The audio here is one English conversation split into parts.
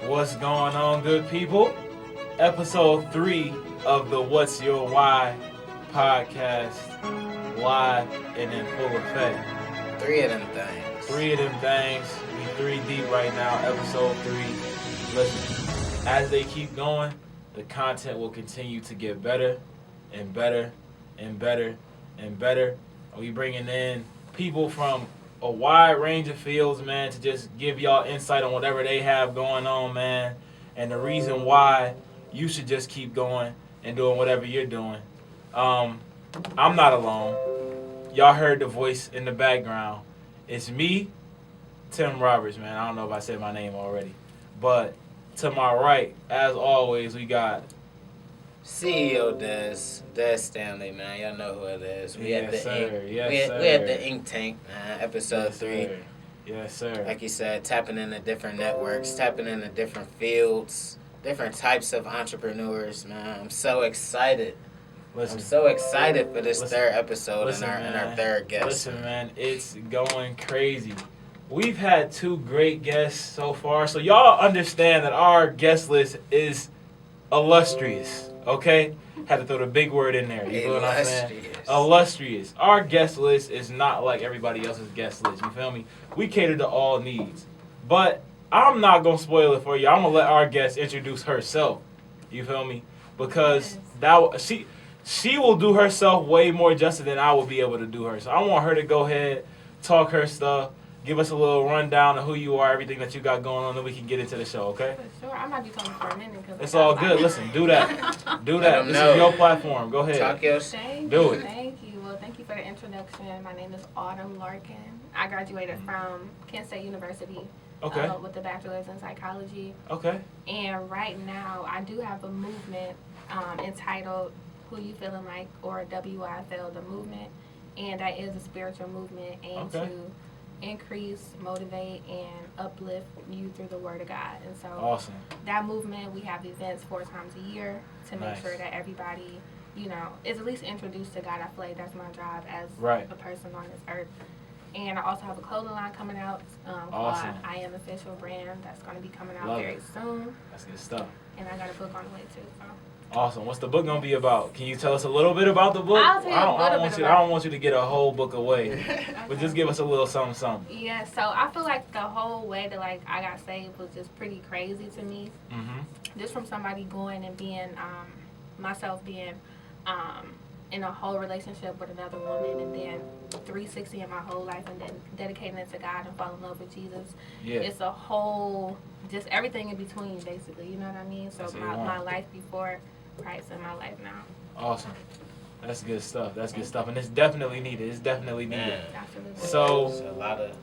What's going on, good people? Episode 3 of the What's Your Why podcast, live and in full effect. Three of them things. Three of them things. We 3 deep right now, episode 3. Listen, as they keep going, the content will continue to get better and better and better and better. We bringing in people from a wide range of fields, man, to just give y'all insight on whatever they have going on, man, and the reason why you should just keep going and doing whatever you're doing. I'm not alone. Y'all heard the voice in the background. It's me, Tim Roberts, man. I don't know if I said my name already. But to my right, as always, we got CEO Des Stanley, man. Y'all know who it is. We Yes, at the sir. Ink. Yes, we sir. at the Ink Tank, episode Yes, 3. sir. Yes, sir. Like you said, tapping into different networks, tapping into different fields, different types of entrepreneurs, man. I'm so excited. Listen, I'm so excited for this Listen. third episode Listen, and our man. third guest. Listen, man, it's going crazy. We've had 2 great guests so far, so y'all understand that our guest list is illustrious, okay? Had to throw the big word in there. You feel what I'm saying? Illustrious. Illustrious. Our guest list is not like everybody else's guest list. You feel me? We cater to all needs. But I'm not going to spoil it for you. I'm going to let our guest introduce herself. You feel me? Because she will do herself way more justice than I will be able to do her. So I want her to go ahead, talk her stuff, give us a little rundown of who you are, everything that you got going on, then we can get into the show, okay? For sure. I might be talking for a minute. It's all good. Listen, do that. Do that. This is your platform. Go ahead. Talk your Do it. Thank you. Well, thank you for the introduction. My name is Autumn Larkin. I graduated from Kent State University Okay. with a bachelor's in psychology. Okay. And right now, I do have a movement entitled Who You Feeling Like, or WIFL, the movement. And that is a spiritual movement aimed Okay. to increase, motivate, and uplift you through the Word of God. And so Awesome. that movement, we have events 4 times a year to make Nice. sure that everybody, is at least introduced to God. I feel like that's my job as Right. a person on this earth. And I also have a clothing line coming out called Awesome. I Am Official brand that's going to be coming out Love very it. soon. That's good stuff. And I got a book on the way too. So. Awesome. What's the book gonna be about? Can you tell us a little bit about the book? I'll tell you I don't a little want bit you. about I don't want you to get a whole book away, but just give us a little something, something. Yeah, so I feel like the whole way that I got saved was just pretty crazy to me. Mm-hmm. Just from somebody going and being myself being in a whole relationship with another woman, and then 360 in my whole life, and then dedicating it to God and falling in love with Jesus. Yeah. It's a whole, just everything in between, basically. You know what I mean? So That's what you my want. life before Christ and my life now. Awesome. That's good stuff. That's good stuff, and it's definitely needed. It's definitely needed. Absolutely. So It's a lot of.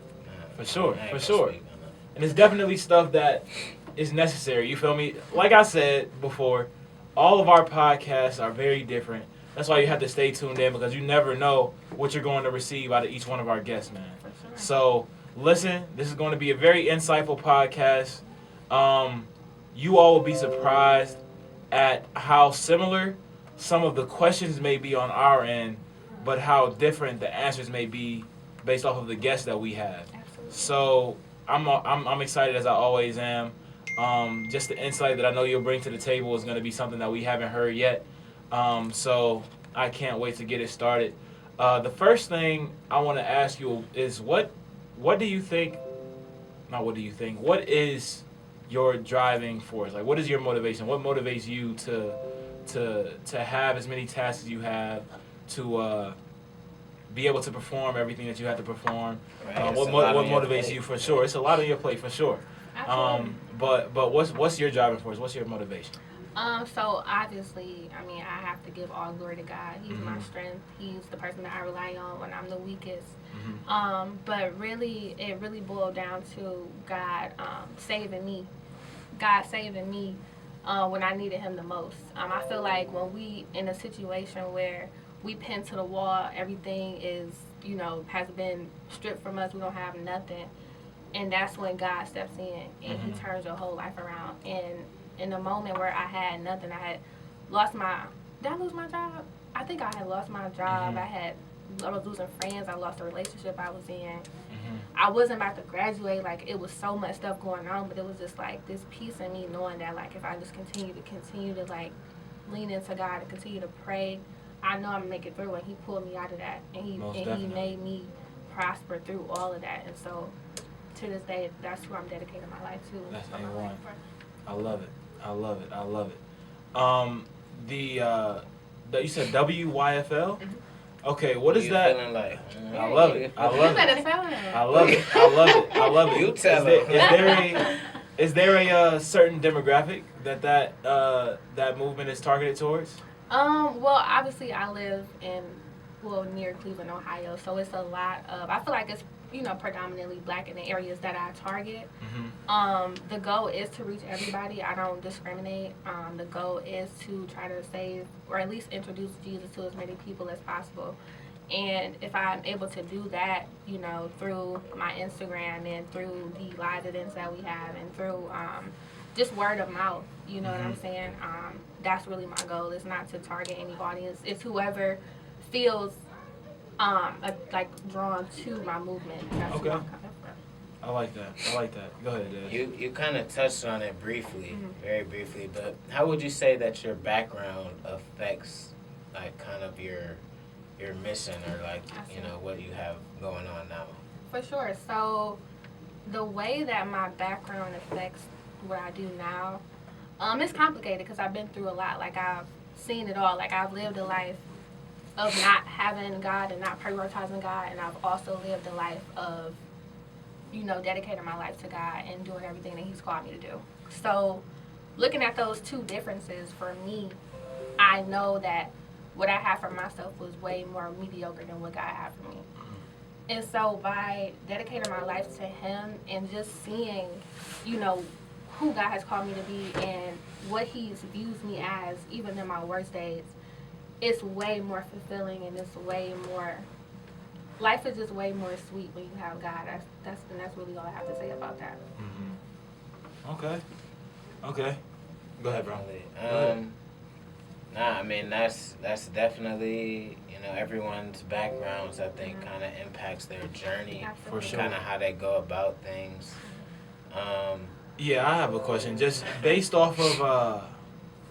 For sure, I ain't for gonna sure. speak on it. And it's definitely stuff that is necessary. You feel me? Like I said before, all of our podcasts are very different. That's why you have to stay tuned in, because you never know what you're going to receive out of each one of our guests, man. For sure. So listen, this is going to be a very insightful podcast. You all will be surprised at how similar some of the questions may be on our end, but how different the answers may be based off of the guests that we have. Absolutely. So I'm excited, as I always am. Just the insight that I know you'll bring to the table is going to be something that we haven't heard yet. So I can't wait to get it started. The first thing I want to ask you is what do you think? Not what do you think? What is your driving force? Like, what is your motivation? What motivates you to have as many tasks as you have, to be able to perform everything that you have to perform? Right, What it's a lot on your motivates plate. you for sure? It's a lot on your plate for sure. Absolutely. But what's your driving force? What's your motivation? So obviously, I mean, I have to give all glory to God. He's my Mhm. strength. He's the person that I rely on when I'm the weakest. Mm-hmm. But really, it really boiled down to God saving me. God saving me when I needed Him the most. I feel like when we in a situation where we pinned to the wall, everything is, has been stripped from us. We don't have nothing. And that's when God steps in and He Mhm. turns your whole life around. And in the moment where I had nothing, I had lost my, did I lose my job? I think I had lost my job. Mhm. I had losing friends. I lost the relationship I was in. Mm-hmm. I wasn't about to graduate. Like, it was so much stuff going on, but it was just like this peace in me knowing that, like, if I just continue to like lean into God and continue to pray, I know I'm gonna make it through. And He pulled me out of that, and He made me prosper through all of that. And so to this day, that's who I'm dedicating my life to. That's A1. I love it. You said WYFL? Mm-hmm. Okay, what is that? Feeling like, I love it. I love it. I love it. You tell them. Is there a certain demographic that movement is targeted towards? Well, obviously I live near Cleveland, Ohio, so it's a lot of, I feel like it's, predominantly Black in the areas that I target. Mm-hmm. The goal is to reach everybody. I don't discriminate. The goal is to try to save, or at least introduce Jesus to as many people as possible. And if I'm able to do that, through my Instagram and through the live events that we have and through just word of mouth, you know what I'm saying? That's really my goal. It's not to target any audience. It's whoever feels drawn to my movement. That's Okay. who I'm coming from. I like that. Go ahead, Dad. You kind of touched on it briefly, very briefly, but how would you say that your background affects, like, kind of your mission, or like, what you have going on now? For sure. So the way that my background affects what I do now, it's complicated because I've been through a lot. Like, I've seen it all. Like, I've lived a life of not having God and not prioritizing God, and I've also lived a life of, dedicating my life to God and doing everything that He's called me to do. So looking at those two differences, for me, I know that what I had for myself was way more mediocre than what God had for me. And so by dedicating my life to Him and just seeing, who God has called me to be and what He's views me as, even in my worst days, it's way more fulfilling, and it's way more, life is just way more sweet when you have God. That's really all I have to say about that. Mm-hmm. Okay. Go ahead, bro. I mean, that's definitely, everyone's backgrounds, I think, kind of impacts their journey. Absolutely. For sure. Kind of how they go about things. Yeah, I have a question. Just based off of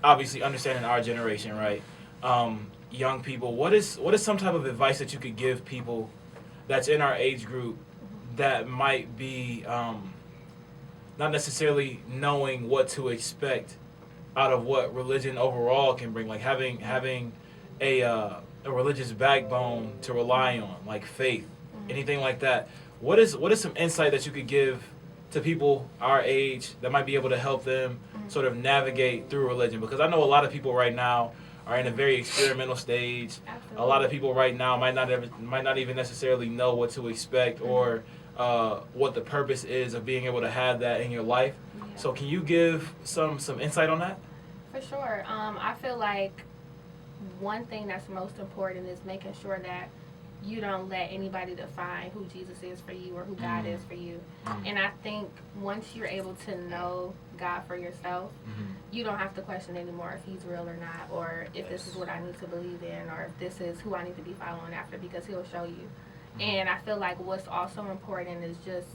obviously understanding our generation, right? Young people, what is some type of advice that you could give people that's in our age group that might be not necessarily knowing what to expect out of what religion overall can bring, like having a religious backbone to rely on, like faith, anything like that? What is some insight that you could give to people our age that might be able to help them sort of navigate through religion? Because I know a lot of people right now are in a very experimental stage. Absolutely. A lot of people right now might not even necessarily know what to expect or what the purpose is of being able to have that in your life. Yeah. So can you give some insight on that? For sure. I feel like one thing that's most important is making sure that you don't let anybody define who Jesus is for you or who God is for you. And I think once you're able to know God for yourself, you don't have to question anymore if He's real or not, or if this is what I need to believe in, or if this is who I need to be following after, because He'll show you. And I feel like what's also important is just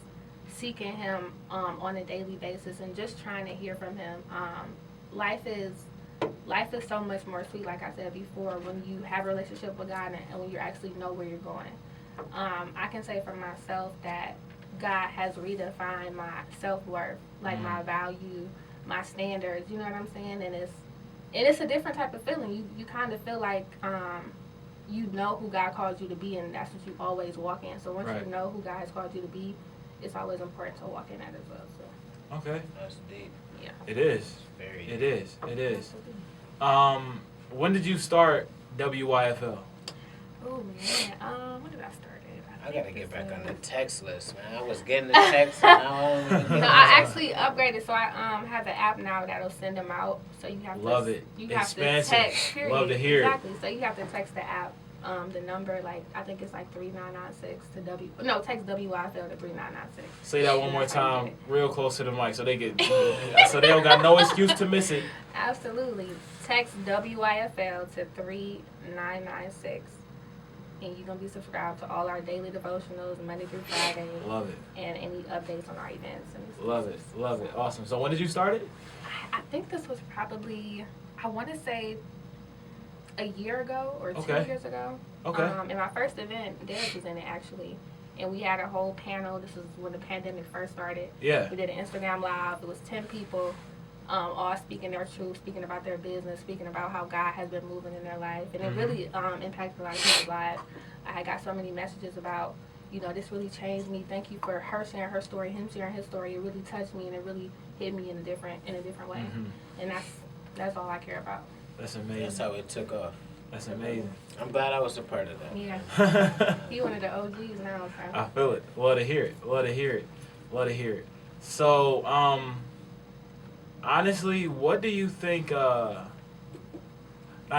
seeking Him on a daily basis and just trying to hear from Him. Life is so much more sweet, like I said before, when you have a relationship with God and when you actually know where you're going. I can say for myself that God has redefined my self-worth, like my value, my standards, you know what I'm saying? And it's a different type of feeling. You kind of feel like you know who God calls you to be, and that's what you always walk in. So once you know who God has called you to be, it's always important to walk in that as well. So. Okay. That's deep. Yeah. It is. Very It is. When did you start WYFL? Oh man, when did I start it? I gotta get back on the text list, man. I was getting the text, and now I don't even get No, I actually upgraded, so I have an app now that'll send them out. So you have Love to it. You have Expansive. to text. Period. Love to hear it. Exactly. So you have to text the app, the number, like I think it's like 3996 to text WYFL to 3996. Say that one more time, real close to the mic, so they don't got no excuse to miss it. Absolutely. Text WYFL to 3996. and you're going to be subscribed to all our daily devotionals, Monday through Friday. Love it. And any updates on our events. And Love it. Love it. Awesome. So when did you start it? I think this was probably, I want to say, a year ago or 2 Okay. years ago. Okay. And my first event, Derek was in it actually. And we had a whole panel. This was when the pandemic first started. Yeah. We did an Instagram live. It was 10 people, all speaking their truth, speaking about their business, speaking about how God has been moving in their life. And it really impacted a lot of people's lives. I got so many messages about, you know, this really changed me. Thank you for her sharing her story, him sharing his story. It really touched me and it really hit me in a different way. And that's all I care about. That's amazing. That's how it took off. That's amazing. I'm glad I was a part of that. Yeah. He one of the OGs now. So. I feel it. Love to hear it. Love to hear it. Love to hear it. So, honestly, what do you think, not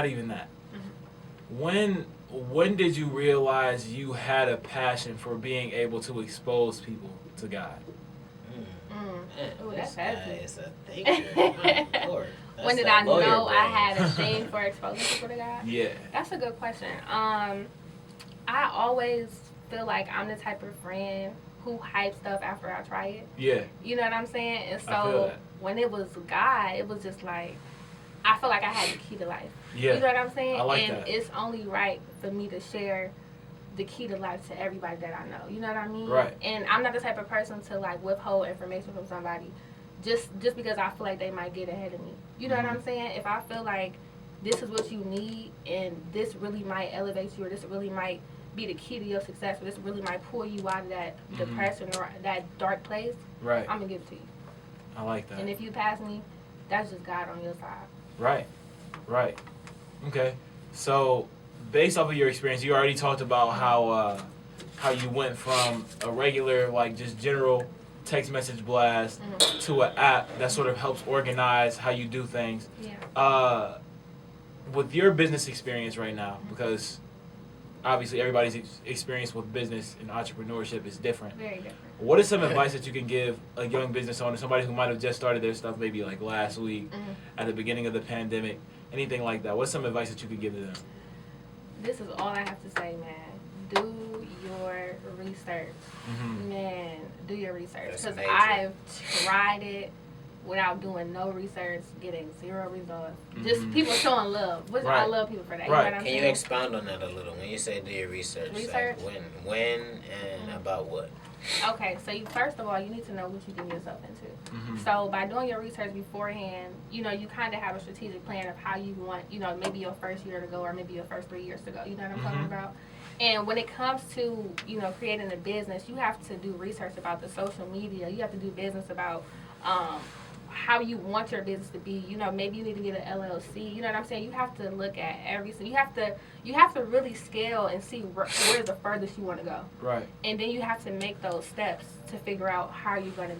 even that. When did you realize you had a passion for being able to expose people to God? Ooh, that's guy heavy. is a thinker. My Lord. That's When did that I know lawyer I brain. had a thing for exposing people to God? Yeah. That's a good question. I always feel like I'm the type of friend who hype stuff after I try it. Yeah. You know what I'm saying? And I feel so that. when it was God, it was just like, I feel like I had the key to life. Yeah. You know what I'm saying? I like and that. it's only right for me to share the key to life to everybody that I know. You know what I mean? Right. And I'm not the type of person to like withhold information from somebody just because I feel like they might get ahead of me. You know what I'm saying? If I feel like this is what you need and this really might elevate you or this really might be the key to your success or this really might pull you out of that depression or that dark place, Right. I'm going to give it to you. I like that. And if you pass me, that's just God on your side. Right. Right. Okay. So, based off of your experience, you already talked about how you went from a regular, like, just general text message blast to an app that sort of helps organize how you do things. Yeah. With your business experience right now, because obviously everybody's experience with business and entrepreneurship is different. Very different. What is some advice that you can give a young business owner, somebody who might have just started their stuff maybe like last week, at the beginning of the pandemic, anything like that? What's some advice that you could give to them? This is all I have to say, man. Do your research. Man, do your research. Because I've tried it without doing no research, getting zero results. Just people showing love. Which I love people for that. Right. You know what I'm Can saying? you expound on that a little? When you say do your research, Research? like when and about what? Okay, so first of all, you need to know what you're getting yourself into. So by doing your research beforehand, you know, you kind of have a strategic plan of how you want, you know, maybe your first year to go or maybe your first 3 years to go. You know what I'm talking about? And when it comes to, you know, creating a business, you have to do research about the social media. You have to do business about how you want your business to be. You know, maybe you need to get an LLC. You know what I'm saying? You have to look at everything. You have to really scale and see where's the furthest you want to go. Right. And then you have to make those steps to figure out how you're going to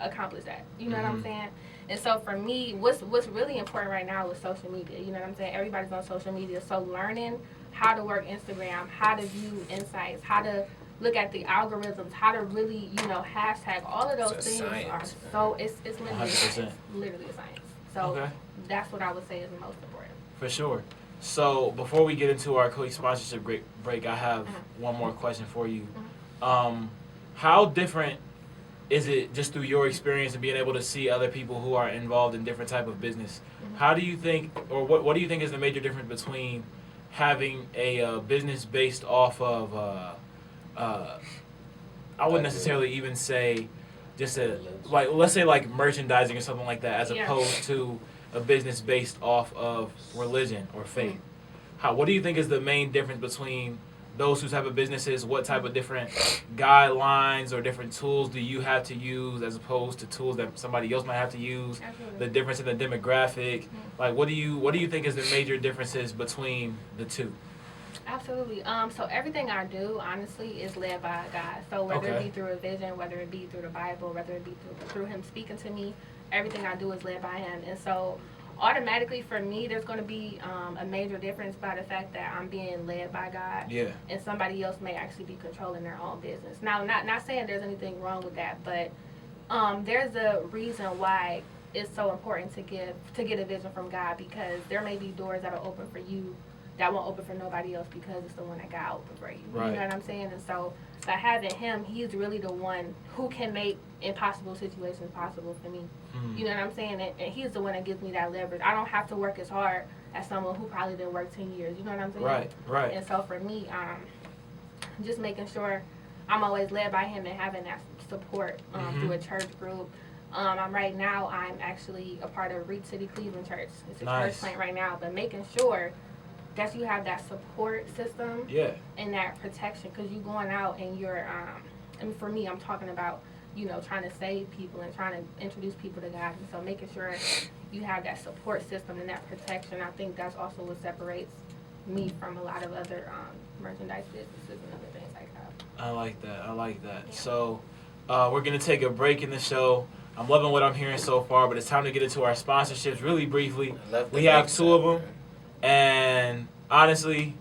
accomplish that. You know what I'm saying? And so for me, what's really important right now is social media. You know what I'm saying? Everybody's on social media. So learning how to work Instagram, how to view insights, how to look at the algorithms, how to really, you know, hashtag, all of those things are so, it's literally a science. Literally a science. So that's what I would say is the most important. For sure. So before we get into our quick sponsorship break, I have one more question for you. How different is it just through your experience and being able to see other people who are involved in different type of business? How do you think, or what do you think is the major difference between having a business based off of, I wouldn't necessarily even say just like, let's say like merchandising or something like that, as opposed to a business based off of religion or faith? What do you think is the main difference between those who type of businesses? What type of different guidelines or different tools do you have to use as opposed to tools that somebody else might have to use? Absolutely. The difference in the demographic, like what do you think is the major differences between the two? Absolutely. So everything I do, honestly, is led by God. So whether it be through a vision, whether it be through the Bible, whether it be through Him speaking to me, everything I do is led by Him. And so automatically for me, there's going to be a major difference by the fact that I'm being led by God. Yeah. And somebody else may actually be controlling their own business. Now, not saying there's anything wrong with that, but there's a reason why it's so important to get a vision from God, because there may be doors that are open for you that won't open for nobody else because it's the one that got open for you. Right. You know what I'm saying? And so by having him, he's really the one who can make impossible situations possible for me. You know what I'm saying? And he's the one that gives me that leverage. I don't have to work as hard as someone who probably didn't work 10 years. You know what I'm saying? Right, right. And so for me, just making sure I'm always led by him and having that support through a church group. Right now, I'm actually a part of Reach City Cleveland Church. It's a church plant right now, but making sure that you have that support system and that protection, because you're going out and you're, and for me, I'm talking about, you know, trying to save people and trying to introduce people to God. And so making sure you have that support system and that protection, I think that's also what separates me from a lot of other merchandise businesses and other things like that. I like that. Yeah. So we're going to take a break in the show. I'm loving what I'm hearing so far, but it's time to get into our sponsorships really briefly. We have two of them, and honestly,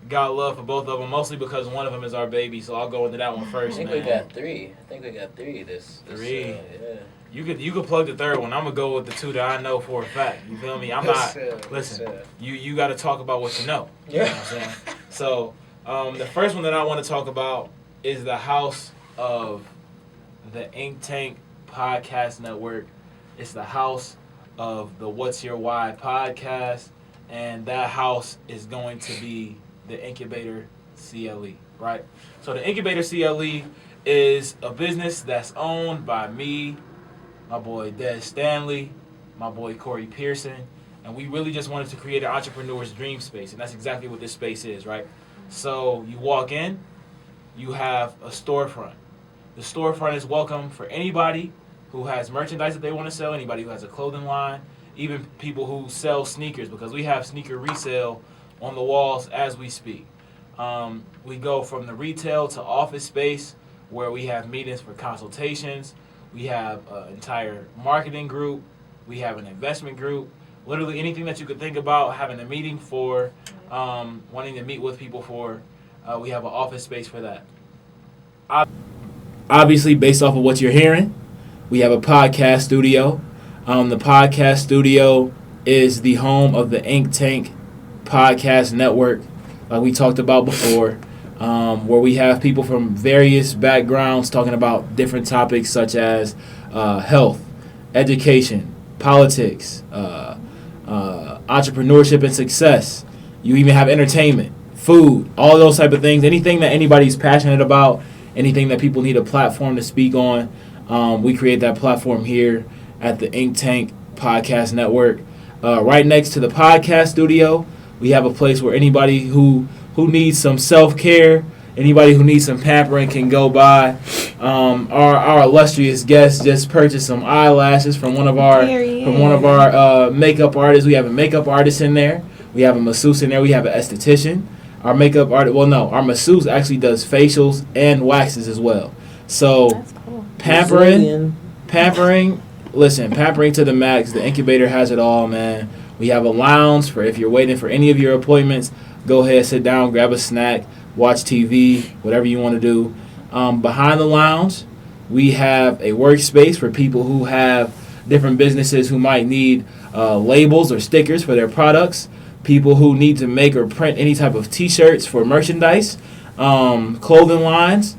got love for both of them, mostly because one of them is our baby, so I'll go into that one first. I think we got three. This three. Yeah. You could plug the third one. I'm gonna go with the two that I know for a fact. You feel me? I'm not. Listen, you got to talk about what you know. You know what I'm saying? So the first one that I want to talk about is the house of the Ink Tank Podcast Network. It's the house of the What's Your Why podcast, and that house is going to be the Incubator CLE, right? So the Incubator CLE is a business that's owned by me, my boy Des Stanley, my boy Corey Pearson, and we really just wanted to create an entrepreneur's dream space, and that's exactly what this space is, right? So you walk in, you have a storefront. The storefront is welcome for anybody who has merchandise that they want to sell, anybody who has a clothing line, even people who sell sneakers, because we have sneaker resale on the walls as we speak. We go from the retail to office space where we have meetings for consultations. We have an entire marketing group. We have an investment group. Literally anything that you could think about having a meeting for, wanting to meet with people for, we have an office space for that. Obviously, based off of what you're hearing, we have a podcast studio. The podcast studio is the home of the Ink Tank Podcast Network, like we talked about before, where we have people from various backgrounds talking about different topics such as health, education, politics, entrepreneurship and success. You even have entertainment, food, all those type of things. Anything that anybody's passionate about, anything that people need a platform to speak on, we create that platform here at the Ink Tank Podcast Network. Right next to the podcast studio, we have a place where anybody who needs some self-care, anybody who needs some pampering can go by. Our illustrious guest just purchased some eyelashes from one of our makeup artists. We have a makeup artist in there. We have a masseuse in there. We have an esthetician. Our makeup artist, our masseuse actually does facials and waxes as well. So That's cool. pampering, pampering to the max. The Incubator has it all, man. We have a lounge for if you're waiting for any of your appointments. Go ahead, sit down, grab a snack, watch TV, whatever you want to do. Behind the lounge, we have a workspace for people who have different businesses who might need labels or stickers for their products, people who need to make or print any type of T-shirts for merchandise, clothing lines.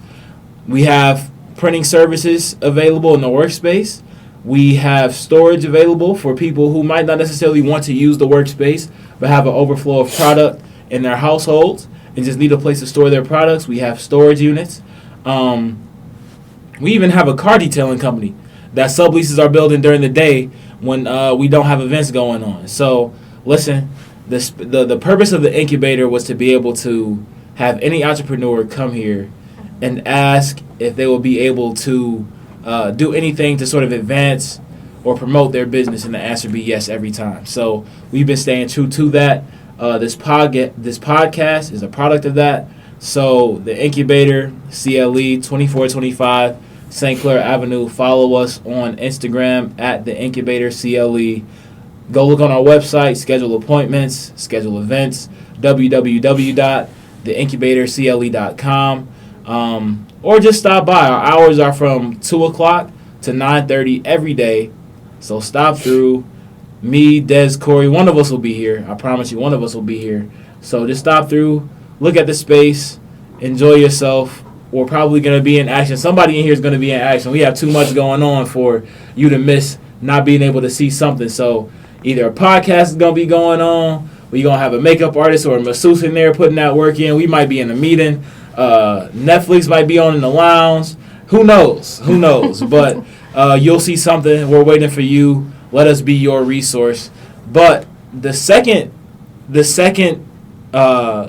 We have printing services available in the workspace. We have storage available for people who might not necessarily want to use the workspace but have an overflow of product in their households and just need a place to store their products. We have storage units. We even have a car detailing company that subleases our building during the day when we don't have events going on. So, listen, the purpose of the Incubator was to be able to have any entrepreneur come here and ask if they will be able to do anything to sort of advance or promote their business, and the answer be yes every time. So we've been staying true to that. This podcast is a product of that. So the Incubator, CLE, 2425 St. Clair Avenue. Follow us on Instagram at the Incubator CLE. Go look on our website, schedule appointments, schedule events, www.theincubatorcle.com. Or just stop by. Our hours are from 2 o'clock to 9:30 every day. So stop through. Me, Des, Corey, one of us will be here. I promise you, one of us will be here. So just stop through, look at the space, enjoy yourself. We're probably going to be in action. Somebody in here is going to be in action. We have too much going on for you to miss not being able to see something. So either a podcast is going to be going on, we're going to have a makeup artist or a masseuse in there putting that work in. We might be in a meeting. Netflix might be on in the lounge. Who knows? But you'll see something. We're waiting for you. Let us be your resource. But the second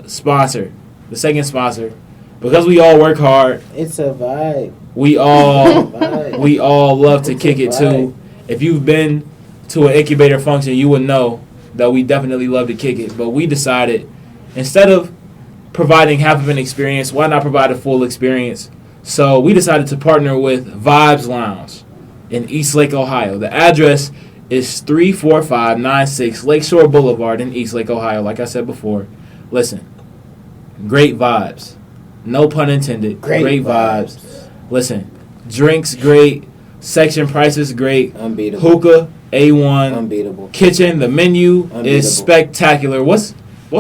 sponsor, because we all work hard. It's a vibe. We all love to kick it too. If you've been to an incubator function, you would know that we definitely love to kick it. But we decided, instead of providing half of an experience, why not provide a full experience? So we decided to partner with Vibes Lounge in Eastlake, Ohio. The address is 34596 Lakeshore Boulevard in Eastlake, Ohio. Like I said before, listen, great vibes. No pun intended. Great vibes. Listen, drinks great. Section prices great. Unbeatable. Hookah A1. Unbeatable. Kitchen, the menu Unbeatable. is spectacular. What's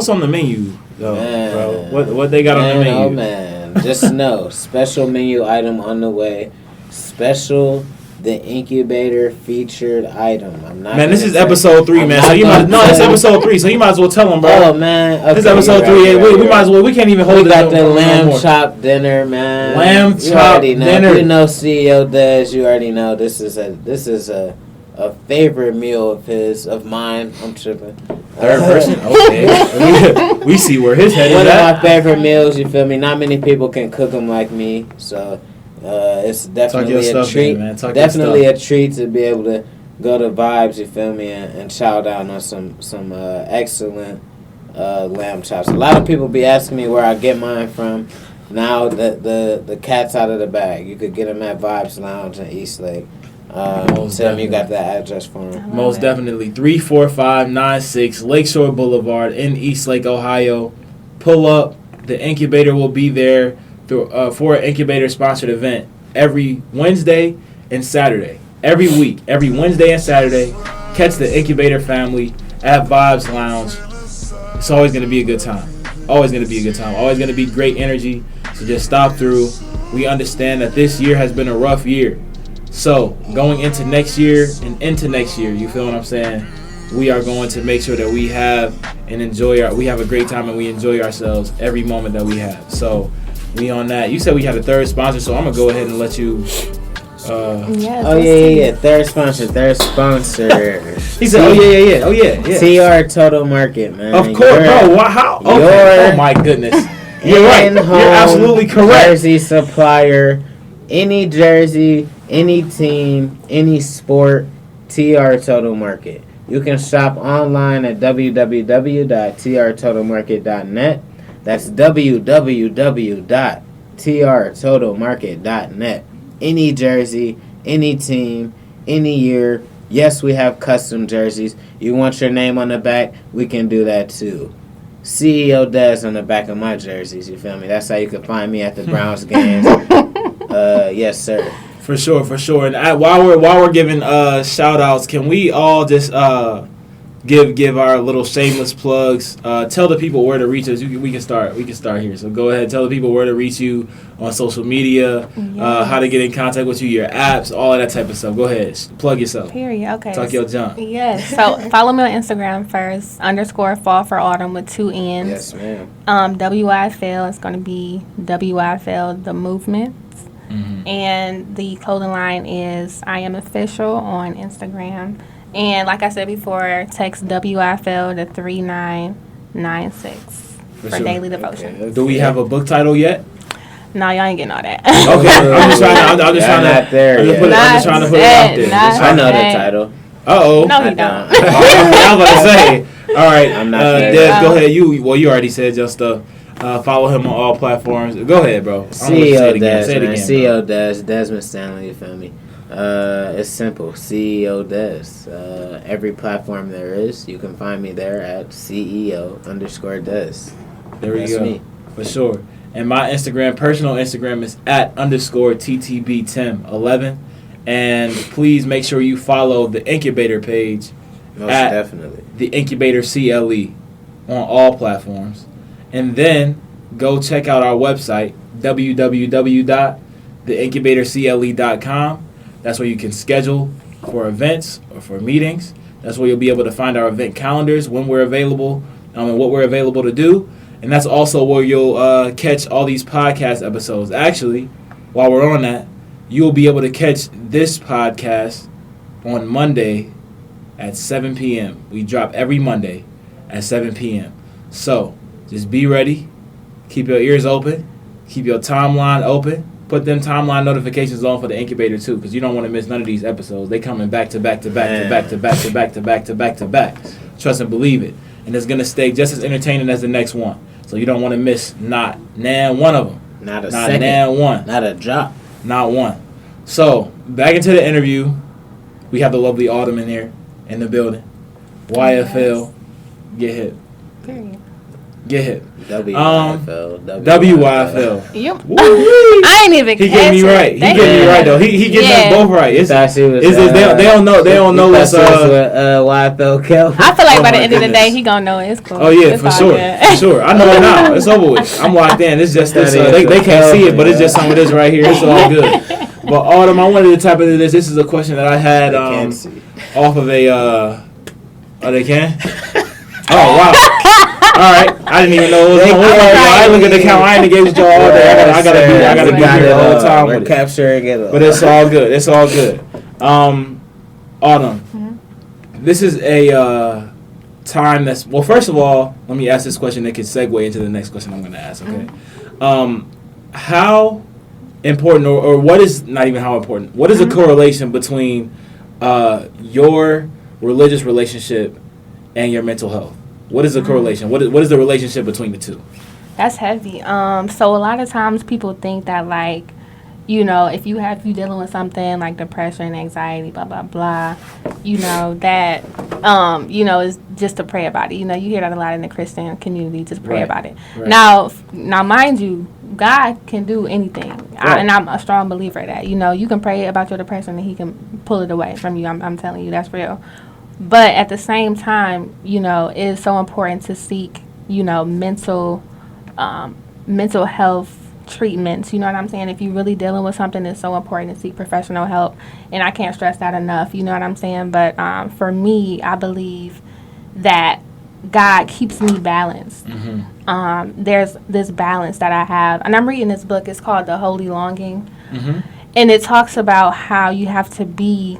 on the menu, though, bro? What they got on the menu? Oh man, just know, special menu item on the way. Special. The incubator featured item. I'm not. Man, this is episode 3, man. So it's episode 3. So you might as well tell them, bro. Oh man, okay, this is episode 3. We might as well. We can't even hold it. We got the lamb chop dinner, man. Lamb chop dinner. You know, CEO Des. You already know this is a favorite meal of mine. I'm tripping. Third person. Okay. we see where his head is at. One of my favorite meals. You feel me? Not many people can cook them like me. So. It's definitely a treat. Definitely a treat to be able to go to Vibes, you feel me, and chow down on some excellent lamb chops. A lot of people be asking me where I get mine from. Now the cat's out of the bag. You could get them at Vibes Lounge in Eastlake. Tell them you got that address for them. Most definitely. 34596 Lakeshore Boulevard in Eastlake, Ohio. Pull up. The incubator will be there for an incubator-sponsored event every Wednesday and Saturday. Every week, every Wednesday and Saturday, catch the incubator family at Vibes Lounge. It's always going to be a good time. Always going to be a good time. Always going to be great energy. So just stop through. We understand that this year has been a rough year. So going into next year, you feel what I'm saying? We are going to make sure that we have a great time and we enjoy ourselves every moment that we have. So we on that. You said we had a third sponsor, so I'm gonna go ahead and let you. Yeah. Third sponsor. He said, oh yeah. TR Total Market, man. Of course, bro. How? Okay. Oh my goodness. You're right. You're absolutely correct. Jersey supplier, any jersey, any team, any sport. TR Total Market. You can shop online at www.trtotalmarket.net. That's www.trtotalmarket.net. Any jersey, any team, any year. Yes, we have custom jerseys. You want your name on the back? We can do that too. CEO Des on the back of my jerseys. You feel me? That's how you can find me at the Browns games. Yes, sir. For sure. And while we're giving shout outs, can we all just give our little shameless plugs. Tell the people where to reach us. We can start here. So go ahead. Tell the people where to reach you on social media, how to get in contact with you, your apps, all of that type of stuff. Go ahead. Plug yourself. Period. Okay. Talk your junk. Yes. So follow me on Instagram first, _fall for autumn with 2 N's. Yes, ma'am. WIFL is going to be WIFL, the movement. Mm-hmm. And the clothing line is I Am Official on Instagram. And like I said before, text WIFL to 3996 for sure. Daily devotion. Okay. Do we have a book title yet? No, y'all ain't getting all that. Okay, I'm just trying to put it out there. I know the title. Uh-oh. No, you don't. I was about to say. All right, I'm not Des, go ahead. You already said your stuff. Follow him on all platforms. Go ahead, bro. CEO Des, man. CEO Des, Desmond Stanley, you feel me? It's simple. CEO Des. Every platform there is, you can find me there at CEO_Des. There we go. Me. For sure. And my personal Instagram is at _TTBTim11. And please make sure you follow the Incubator page. Most definitely. The Incubator CLE. on all platforms. And then go check out our website, www.theincubatorcle.com. That's where you can schedule for events or for meetings. That's where you'll be able to find our event calendars, when we're available, and what we're available to do. And that's also where you'll catch all these podcast episodes. Actually, while we're on that, you'll be able to catch this podcast on Monday at 7 p.m. We drop every Monday at 7 p.m. So just be ready. Keep your ears open. Keep your timeline open. Put them timeline notifications on for the incubator too, because you don't want to miss none of these episodes. They coming back to back to back to back to back to back to back to back to back. Trust and believe it. And it's gonna stay just as entertaining as the next one. So you don't want to miss not one of them. Not a not second. Not one. Not a drop. Not one. So back into the interview. We have the lovely Autumn in here in the building. YFL. Get hip. Period. Get hip. WYFL. WYFL. Yep. Woo-wee. I ain't even. He getting me right. He getting me right though. He getting us both right. It's they don't know. They don't know us. YFL Kel. I feel like Oh by the my end of the goodness. day, he gonna know it's cool. Oh yeah, It's for all sure, good. for sure. I know it now. It's over with. I'm locked in. It's just this. They can't see it, but it's just some of this right here. It's all good. But Autumn, I wanted to tap into this. This is a question that I had off of a. Oh, they can. Oh wow. All right, I didn't even know it was on. I look at the count. I ain't engaged with y'all all day. I gotta be here the whole time. We're capturing it. But it's all good. It's all good. Autumn, this is a time that's first of all, let me ask this question that can segue into the next question I'm going to ask. Okay, how important, or what is not even how important? What is the correlation between your religious relationship and your mental health? What is the correlation? What is the relationship between the two? That's heavy. So a lot of times people think that, like, you know, if you dealing with something like depression, anxiety, blah blah blah, you know, that is just to pray about it. You know, you hear that a lot in the Christian community, just pray about it. Right. Now, mind you, God can do anything, and I'm a strong believer of that. You know, you can pray about your depression and He can pull it away from you. I'm telling you, that's real. But at the same time, you know, it is so important to seek, you know, mental health treatments. You know what I'm saying? If you're really dealing with something, it's so important to seek professional help. And I can't stress that enough. You know what I'm saying? But for me, I believe that God keeps me balanced. There's this balance that I have. And I'm reading this book. It's called The Holy Longing. And it talks about how you have to be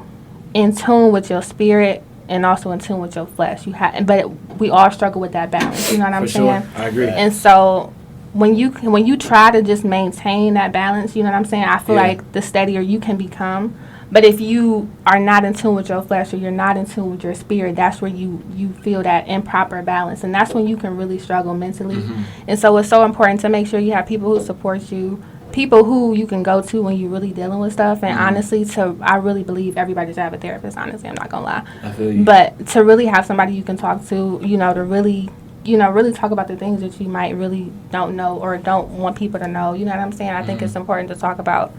in tune with your spirit and also in tune with your flesh. But we all struggle with that balance. You know what I'm saying? Sure. I agree. And so when you try to just maintain that balance, you know what I'm saying? I feel like the steadier you can become. But if you are not in tune with your flesh or you're not in tune with your spirit, that's where you feel that improper balance. And that's when you can really struggle mentally. And so it's so important to make sure you have people who support you, people who you can go to when you're really dealing with stuff. And honestly, I really believe everybody should have a therapist, honestly. I'm not going to lie. I feel you. But to really have somebody you can talk to, you know, to really talk about the things that you might really don't know or don't want people to know. You know what I'm saying? I think it's important to talk about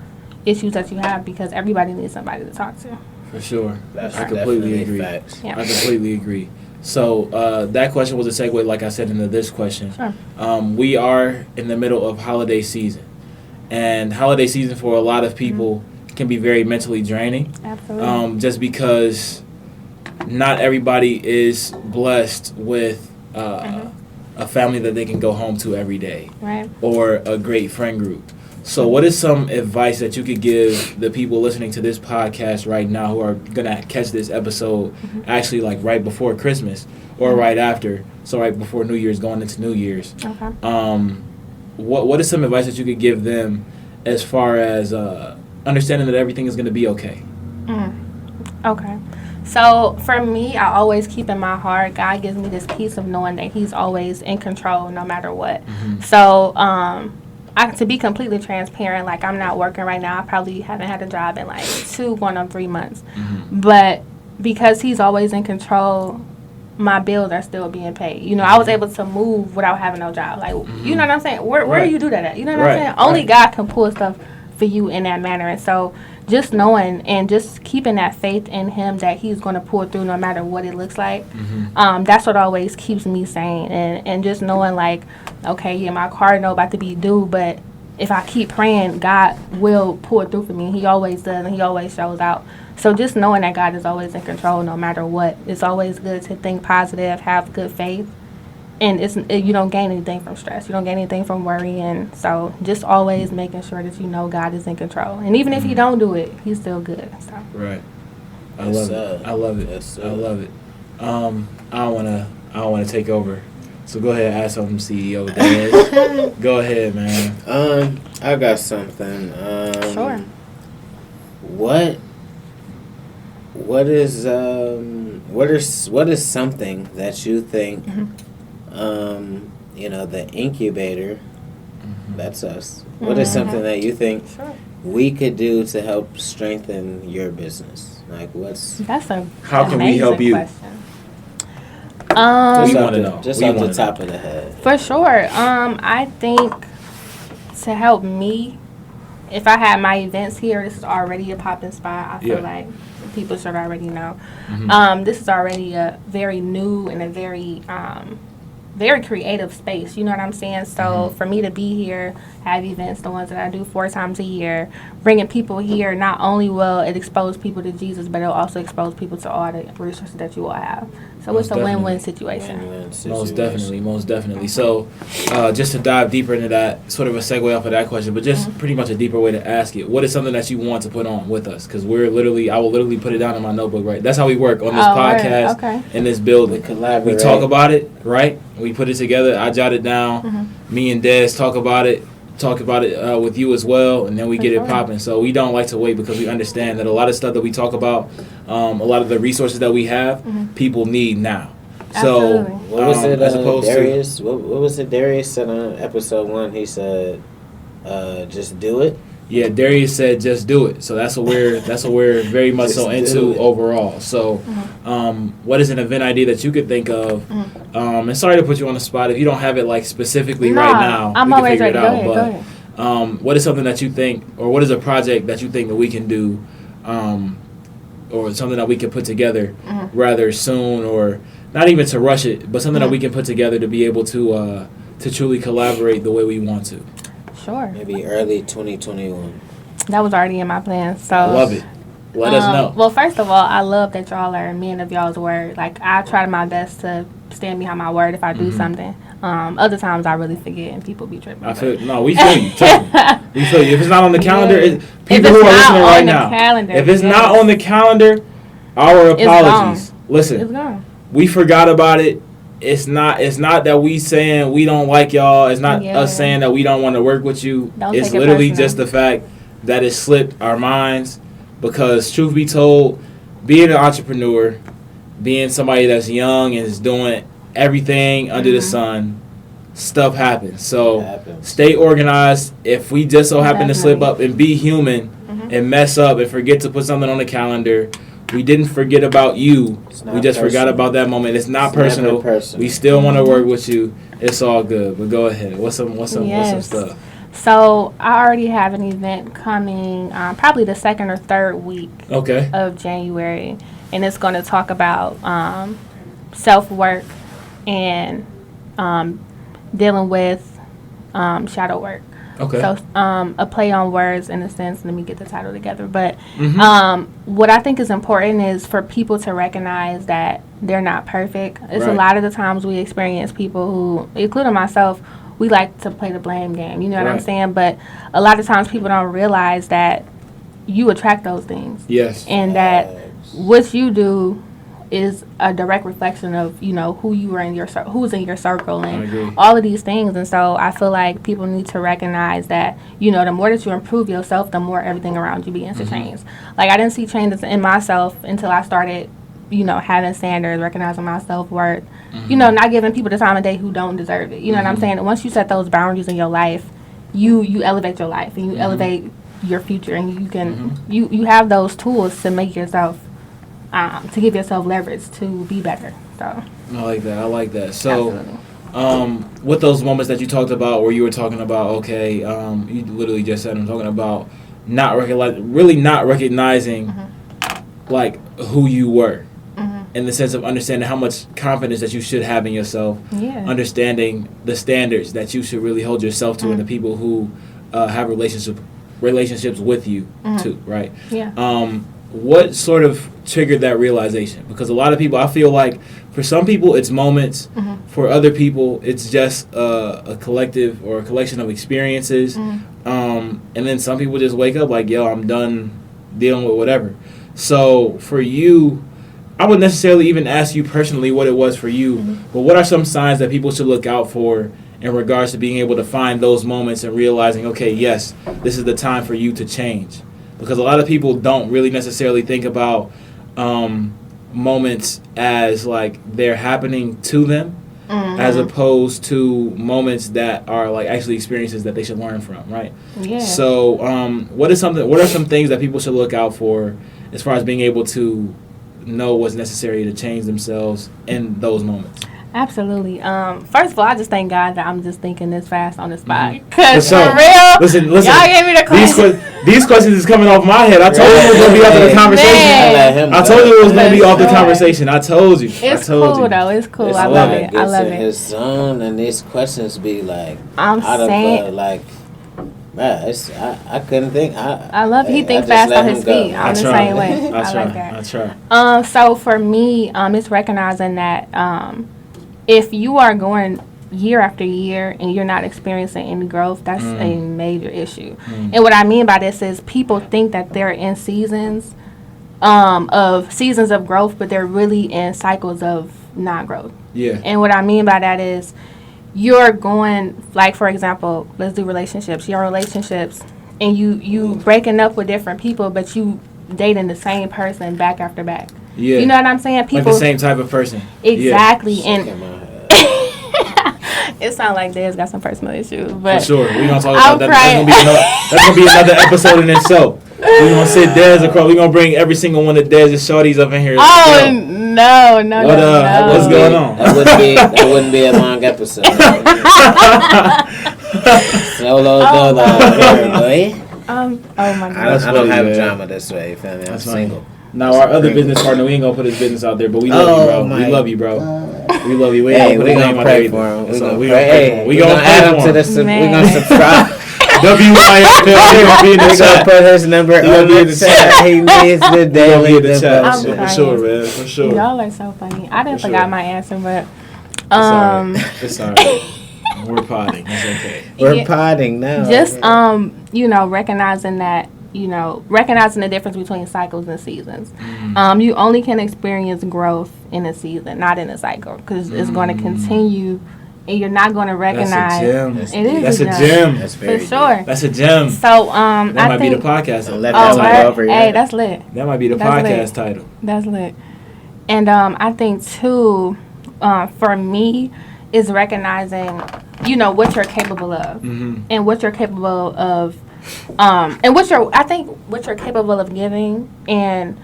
issues that you have because everybody needs somebody to talk to. For sure. That's I completely agree. Facts. Yeah. I completely agree. So that question was a segue, like I said, into this question. Sure. We are in the middle of holiday season. And holiday season for a lot of people can be very mentally draining. Absolutely. Just because not everybody is blessed with a family that they can go home to every day. Right. Or a great friend group. So what is some advice that you could give the people listening to this podcast right now who are going to catch this episode actually like right before Christmas or right after, so right before New Year's, going into New Year's? Okay. What is some advice that you could give them as far as understanding that everything is going to be okay? Okay. So for me, I always keep in my heart, God gives me this peace of knowing that He's always in control no matter what. So to be completely transparent, like I'm not working right now. I probably haven't had a job in like 2 going on 3 months. But because He's always in control, my bills are still being paid. You know, I was able to move without having no job. Like, you know what I'm saying? Where do you do that at? You know what I'm saying? Only God can pull stuff for you in that manner. And so just knowing and just keeping that faith in him that he's going to pull through no matter what it looks like, that's what always keeps me sane. And just knowing like, okay, yeah, my car no about to be due, but if I keep praying, God will pull through for me. He always does, and he always shows out. So just knowing that God is always in control no matter what. It's always good to think positive, have good faith. And you don't gain anything from stress. You don't gain anything from worrying. So just always making sure that you know God is in control. And even if he don't do it, he's still good. So. Right. I love it. I love it. I love it. I don't wanna take over. So go ahead and ask something, CEO Dad. Go ahead, man. I got something. Sure. What is something that you think, the incubator, that's us. What is something that you think we could do to help strengthen your business? Like, how can we help you? Question. We want to know. Just off the top of the head. For sure. I think to help me, if I had my events here, this is already a popping spot. I feel like people should already know. This is already a very new and a very very creative space. You know what I'm saying? So for me to be here, have events, the ones that I do 4 times a year, bringing people here, not only will it expose people to Jesus, but it'll also expose people to all the resources that you all have. So it's a win-win situation. Most definitely. So just to dive deeper into that, sort of a segue off of that question, but just pretty much a deeper way to ask it. What is something that you want to put on with us? Because I will literally put it down in my notebook, right? That's how we work on this podcast, in this building. We talk about it, right? We put it together. I jot it down. Me and Des talk about it with you as well, and then we get it popping. So we don't like to wait because we understand that a lot of stuff that we talk about, a lot of the resources that we have, people need now. Absolutely. So what was it, Darius? What was it Darius said on episode 1? He said, just do it. Yeah, Darius said just do it. So that's what we're very much so into overall. So what is an event idea that you could think of? And sorry to put you on the spot if you don't have it like specifically right now. I'm always ready. Go ahead. What is something that you think, or what is a project that you think that we can do, or something that we can put together rather soon, or not even to rush it, but something that we can put together to be able to truly collaborate the way we want to. Sure. Maybe early 2021. That was already in my plans. So love it. Let us know. Well, first of all, I love that y'all are men of y'all's word. Like, I try my best to stand behind my word if I do something. Other times I really forget and people be tripping. We feel you. We feel you. If it's not on the calendar, people who are listening right now, if it's not on the calendar, our apologies. Listen, it's gone. We forgot about it. It's not that we saying we don't like y'all. It's not us saying that we don't want to work with you. It's literally just the fact that it slipped our minds. Because truth be told, being an entrepreneur, being somebody that's young and is doing everything under the sun, stuff happens. So stay organized. If we just so happen to slip up and be human and mess up and forget to put something on the calendar, we didn't forget about you. We just forgot about that moment. It's not personal. We still want to work with you. It's all good. But go ahead. What's some stuff? So I already have an event coming, probably the 2nd or 3rd week of January, and it's going to talk about self-work and dealing with shadow work. So a play on words in a sense. Let me get the title together. But what I think is important is for people to recognize that they're not perfect. It's a lot of the times we experience people who, including myself, we like to play the blame game. You know what I'm saying? But a lot of times people don't realize that you attract those things. Yes. And that what you do is a direct reflection of, who you are in who's in your circle and all of these things. And so I feel like people need to recognize that, the more that you improve yourself, the more everything around you begins to change. Like, I didn't see changes in myself until I started, having standards, recognizing my self-worth, not giving people the time of day who don't deserve it. You know what I'm saying? And once you set those boundaries in your life, you elevate your life and you elevate your future, and you can you have those tools to make yourself to give yourself leverage to be better. So I like that. So with those moments that you talked about where you were talking about, you literally just said, I'm talking about not recognizing like who you were. In the sense of understanding how much confidence that you should have in yourself, understanding the standards that you should really hold yourself to, and the people who have relationships with you too, right? Yeah. What sort of triggered that realization? Because a lot of people, I feel like for some people it's moments, for other people it's just a collective or a collection of experiences, and then some people just wake up like, yo, I'm done dealing with whatever. So for you, I wouldn't necessarily even ask you personally what it was for you, but what are some signs that people should look out for in regards to being able to find those moments and realizing, okay, yes, this is the time for you to change? Because a lot of people don't really necessarily think about moments as like they're happening to them, as opposed to moments that are like actually experiences that they should learn from, right? Yeah. So what are some things that people should look out for as far as being able to know what's necessary to change themselves in those moments? Absolutely. First of all, I just thank God that I'm just thinking this fast on the spot. Because for real, listen, y'all gave me the question. These questions is coming off my head. I told you it was going to be after the conversation. I told you it was going to be off the conversation. I told you. It's cool, though. It's cool. I love it. I love it. His zone, and these questions be like, I'm saying, like, man, I couldn't think. I love it. He thinks fast on his feet. I'm the same way. I like that. I try. So for me, it's recognizing that if you are going year after year and you're not experiencing any growth, that's a major issue. And what I mean by this is people think that they're in seasons of growth, but they're really in cycles of non-growth. Yeah. And what I mean by that is you're going, like, for example, let's do relationships. Your relationships, and you breaking up with different people, but you dating the same person back after back. Yeah. You know what I'm saying? People, like the same type of person. Exactly. Yeah. And it sounds like Dez got some personal issues, but for sure, we're gonna talk about that. That's gonna be another episode in itself. We're gonna sit Dez across. We're gonna bring every single one of Dez's shorties up in here. Oh no! What's going on? That wouldn't be a long episode. Solo boy. Oh my God. I don't have drama this way, family. I'm single. Now, our other business partner, we ain't gonna put his business out there, but we love you, bro. We love you, bro. We love you. We gonna pray for him. We gonna add him to this. We gonna subscribe. WYFL. We gonna put his number on the chat. He needs the daily devotion. For sure, man. For sure. Y'all are so funny. I didn't forgot my answer, but it's all right. We're potting. It's okay. We're potting now. Just recognizing that. Recognizing the difference between cycles and seasons. You only can experience growth in a season, not in a cycle, because it's going to continue, and you're not going to recognize. That's a gem. That's a gem. That's for sure. That's a gem. So that might be the podcast. Hey, that's lit. That might be the podcast title. That's lit. And I think too, for me, is recognizing, what you're capable of, and what you're capable of. And what you're capable of giving and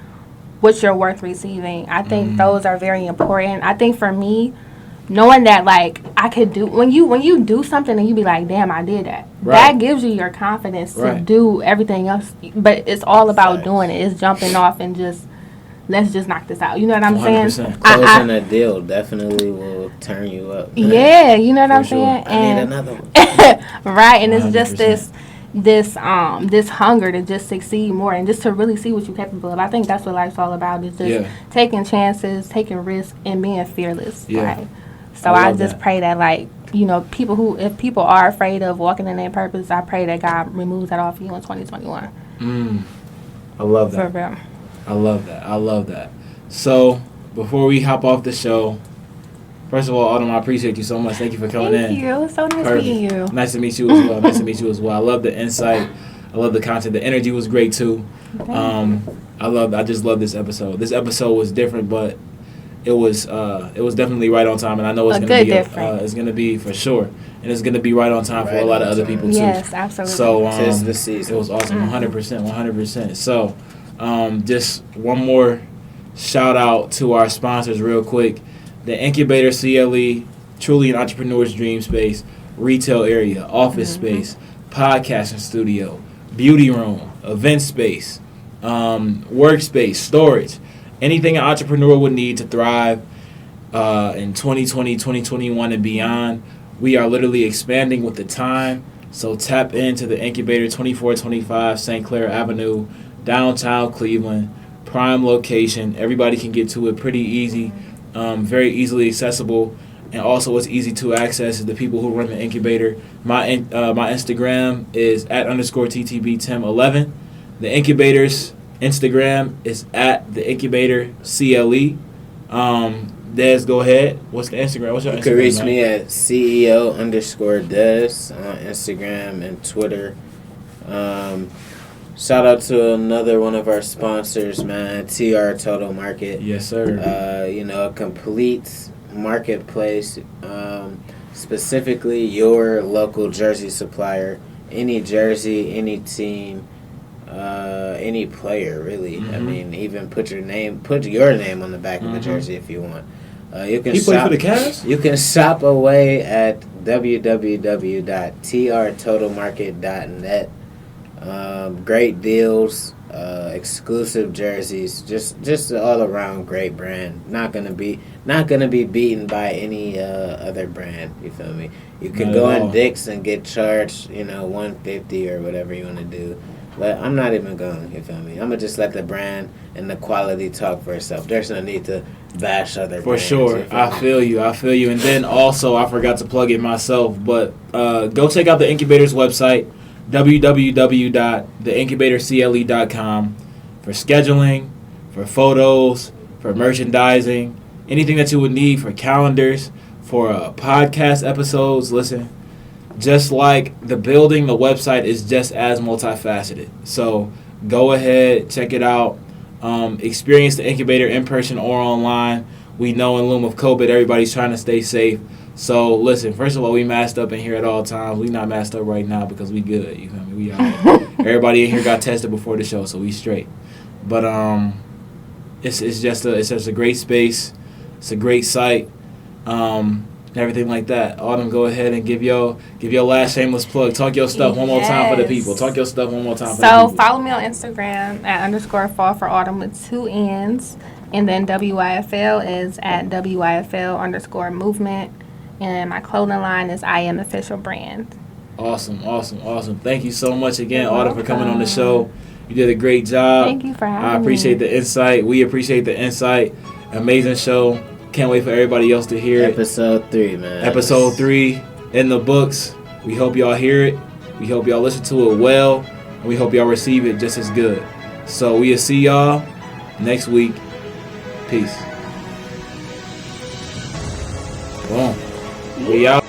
what you're worth receiving. I think those are very important. I think for me, knowing that like I could do when you do something and you be like, damn, I did that. Right. That gives you your confidence to do everything else. But it's all about doing it. It's jumping off and just let's just knock this out. You know what I'm 100%. Saying? Closing a deal definitely will turn you up. Yeah, you know what I'm saying? I need another one. Right, and it's 100%. Just this hunger to just succeed more and just to really see what you're capable of. I think that's what life's all about, is just taking chances, taking risks, and being fearless. Yeah. Right? So I just pray that, like, if people are afraid of walking in their purpose, I pray that God removes that off you in 2021. I love that. For real. I love that. So before we hop off the show, first of all, Autumn, I appreciate you so much. Thank you for coming in. Thank you. It's so nice meeting you. Nice to meet you as well. I love the insight. I love the content. The energy was great too. I just love this episode. This episode was different, but it was definitely right on time, and I know it's gonna be for sure, and it's gonna be right on time for a lot of other people too. Yes, absolutely. So it was awesome, 100%. So just one more shout out to our sponsors real quick. The Incubator CLE, truly an entrepreneur's dream space, retail area, office space, podcasting studio, beauty room, event space, workspace, storage, anything an entrepreneur would need to thrive in 2020, 2021, and beyond. We are literally expanding with the time. So tap into the incubator, 2425 St. Clair Avenue, downtown Cleveland, prime location. Everybody can get to it pretty easy, very easily accessible, and also what's easy to access is the people who run the incubator. My Instagram is @_TTBTim11. The incubator's Instagram is @theincubatorCLE. Des, go ahead. What's the Instagram? What's your Instagram? You can reach man? me at CEO_Des on Instagram and Twitter. Shout out to another one of our sponsors, man, TR Total Market. Yes, sir. A complete marketplace, specifically your local jersey supplier. Any jersey, any team, any player, really. Mm-hmm. I mean, even put your name on the back of the jersey if you want. You can He played shop for the Cavs? You can shop away at www.trtotalmarket.net. Great deals, exclusive jerseys, just all around great brand. Not gonna be beaten by any other brand. You feel me? You can go on Dick's and get charged, $150 or whatever you want to do. But I'm not even going. You feel me? I'm gonna just let the brand and the quality talk for itself. There's no need to bash other brands. For sure. I feel you. And then also, I forgot to plug it myself, but go check out the incubator's website, www.theincubatorcle.com, for scheduling, for photos, for merchandising, anything that you would need for calendars, for podcast episodes. Listen, just like the building, the website is just as multifaceted. So go ahead, check it out. Experience the incubator in person or online. We know in lieu of COVID, everybody's trying to stay safe. So listen, first of all, we masked up in here at all times. We not masked up right now because we good. You feel me? We all right. Everybody in here got tested before the show, so we straight. But it's just a great space. It's a great site. Everything like that. Autumn, go ahead and give your last shameless plug. Talk your stuff one more time for the people. Talk your stuff one more time for the people. So follow me on Instagram at _fall for autumn with 2 N's. And then WYFL is at WYFL_movement. And my clothing line is I Am Official Brand. Awesome. Thank you so much again, Autumn, for coming on the show. You did a great job. Thank you for having me. I appreciate the insight. We appreciate the insight. Amazing show. Can't wait for everybody else to hear it. Episode 3, man. Episode 3 in the books. We hope y'all hear it. We hope y'all listen to it well. And we hope y'all receive it just as good. So we'll see y'all next week. Peace. Boom. We out.